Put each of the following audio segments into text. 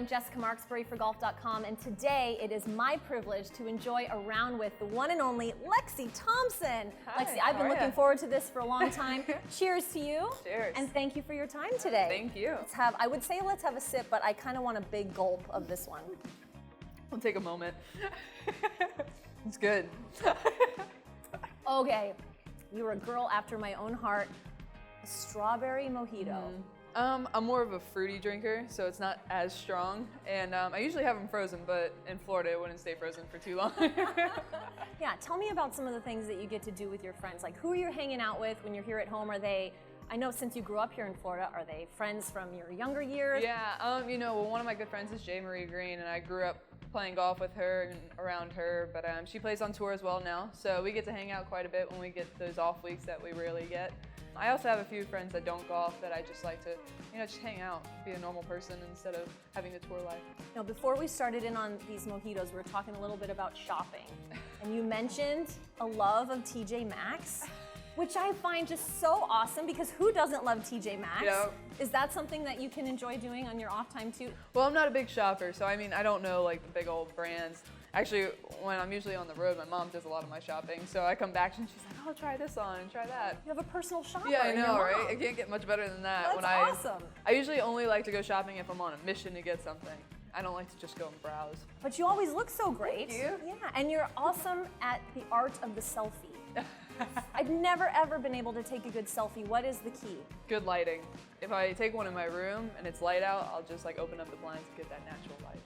I'm Jessica Marksbury for Golf.com, and today it is my privilege to enjoy a round with the one and only Lexi Thompson. Hi, Lexi, I've been looking forward to this for a long time. Cheers to you. Cheers. And thank you for your time today. Thank you. I would say let's have a sip, but I kind of want a big gulp of this one. I'll take a moment. It's good. Okay, you're a girl after my own heart. A strawberry mojito. I'm more of a fruity drinker, so it's not as strong. And I usually have them frozen, but in Florida it wouldn't stay frozen for too long. Yeah, tell me about some of the things that you get to do with your friends. Like, who are you hanging out with when you're here at home? Are they, I know since you grew up here in Florida, are they friends from your younger years? Yeah, well, one of my good friends is J. Marie Green, and I grew up playing golf with her and around her, but she plays on tour as well now, so we get to hang out quite a bit when we get those off weeks that we rarely get. I also have a few friends that don't golf that I just like to, just hang out, be a normal person instead of having the tour life. Now, before we started in on these mojitos, we were talking a little bit about shopping, and you mentioned a love of TJ Maxx, which I find just so awesome because who doesn't love TJ Maxx? Yep. Is that something that you can enjoy doing on your off time too? Well, I'm not a big shopper, so I don't know like the big old brands. Actually, when I'm usually on the road, my mom does a lot of my shopping, so I come back and she's like, oh, try this on and try that. You have a personal shopper. Yeah, I in your know, mom. right? I can't get much better than that. That's awesome. I usually only like to go shopping if I'm on a mission to get something. I don't like to just go and browse. But you always look so great. Thank you. Yeah, and you're awesome at the art of the selfie. I've never ever been able to take a good selfie. What is the key? Good lighting. If I take one in my room and it's light out, I'll just like open up the blinds to get that natural light.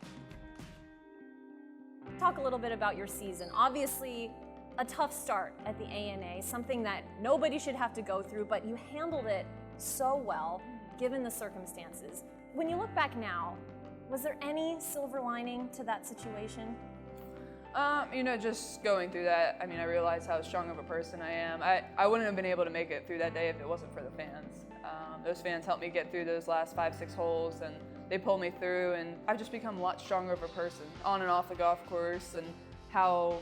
Talk a little bit about your season. Obviously, a tough start at the ANA, something that nobody should have to go through, but you handled it so well, given the circumstances. When you look back now, was there any silver lining to that situation? Just going through that, I realized how strong of a person I am. I wouldn't have been able to make it through that day if it wasn't for the fans. Those fans helped me get through those last 5-6 holes, and they pulled me through, and I've just become a lot stronger of a person on and off the golf course, and how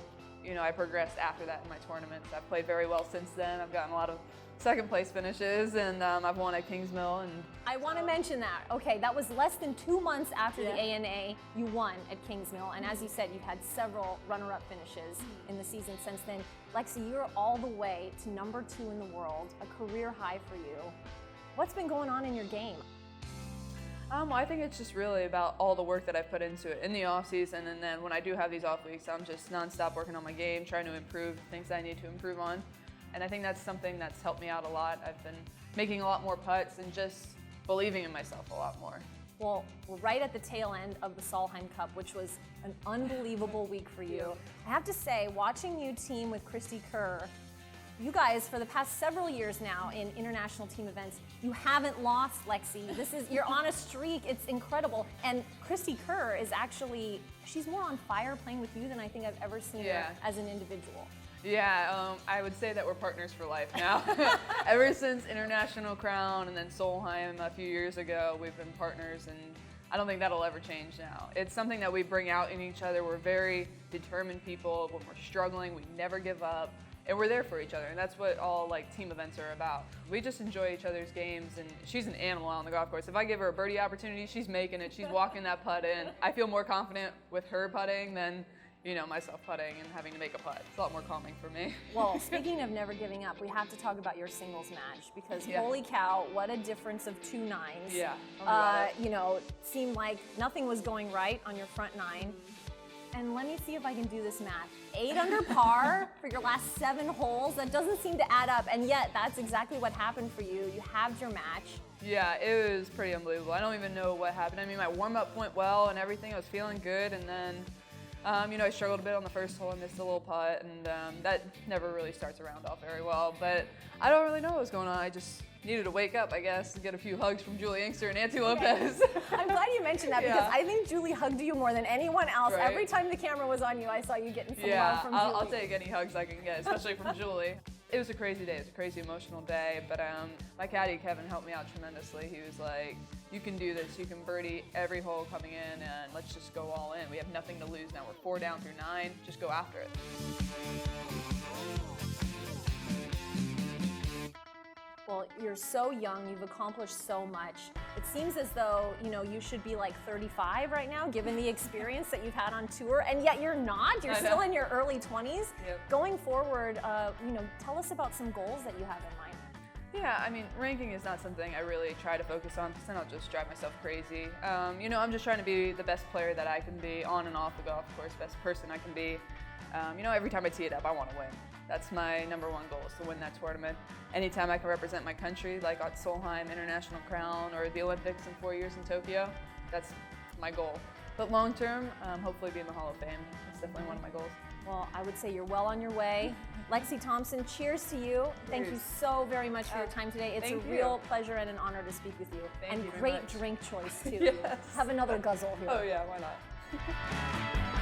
I progressed after that in my tournaments. I've played very well since then. I've gotten a lot of second place finishes, and I've won at Kings Mill. And I want to mention that. Okay, that was less than 2 months after the ANA you won at Kings Mill, and as you said, you've had several runner-up finishes in the season since then. Lexi, you're all the way to number 2 in the world, a career high for you. What's been going on in your game? I think it's just really about all the work that I've put into it in the off season, and then when I do have these off weeks, I'm just nonstop working on my game, trying to improve things that I need to improve on. And I think that's something that's helped me out a lot. I've been making a lot more putts and just believing in myself a lot more. Well, we're right at the tail end of the Solheim Cup, which was an unbelievable week for you. I have to say, watching you team with Cristie Kerr, you guys, for the past several years now in international team events, you haven't lost, Lexi. You're on a streak. It's incredible. And Cristie Kerr is actually, she's more on fire playing with you than I think I've ever seen her as an individual. Yeah, I would say that we're partners for life now. Ever since International Crown and then Solheim a few years ago, we've been partners, and I don't think that'll ever change now. It's something that we bring out in each other. We're very determined people. When we're struggling, we never give up. And we're there for each other, and that's what all team events are about. We just enjoy each other's games, and she's an animal on the golf course. If I give her a birdie opportunity, she's making it. She's walking that putt in. I feel more confident with her putting than myself putting and having to make a putt. It's a lot more calming for me. Well, speaking of never giving up, we have to talk about your singles match because holy cow, what a difference of 2 nines. Yeah. Seemed like nothing was going right on your front 9. And let me see if I can do this math. 8 under par for your last 7 holes. That doesn't seem to add up, and yet that's exactly what happened for you. You halved your match. Yeah, it was pretty unbelievable. I don't even know what happened. My warm-up went well and everything. I was feeling good, and then I struggled a bit on the first hole. I missed a little putt, and that never really starts a round off very well. But I don't really know what was going on. I just needed to wake up, I guess, and get a few hugs from Julie Inkster and Nancy Lopez. I'm glad you mentioned that because I think Julie hugged you more than anyone else. Right. Every time the camera was on you, I saw you getting some love from Julie. I'll take any hugs I can get, especially from Julie. It was a crazy day. It was a crazy emotional day, but my caddy, Kevin, helped me out tremendously. He was like, you can do this. You can birdie every hole coming in, and let's just go all in. We have nothing to lose now. We're 4 down through 9. Just go after it. Well, you're so young, you've accomplished so much. It seems as though, you should be like 35 right now, given the experience that you've had on tour, and yet you're not. You're still in your early 20s. Yep. Going forward, tell us about some goals that you have in mind. Yeah, I mean, ranking is not something I really try to focus on because then I'll just drive myself crazy. I'm just trying to be the best player that I can be on and off the golf course, best person I can be. Every time I tee it up, I want to win. That's my number one goal, is to win that tournament. Anytime I can represent my country, like at Solheim, International Crown, or the Olympics in 4 years in Tokyo, that's my goal. But long term, hopefully be in the Hall of Fame. That's definitely one of my goals. Well, I would say you're well on your way. Lexi Thompson, cheers to you. Thank you so very much for your time today. It's a real pleasure and an honor to speak with you. Thank you very great much. drink choice, too. Yes. Have another guzzle here. Oh yeah, why not?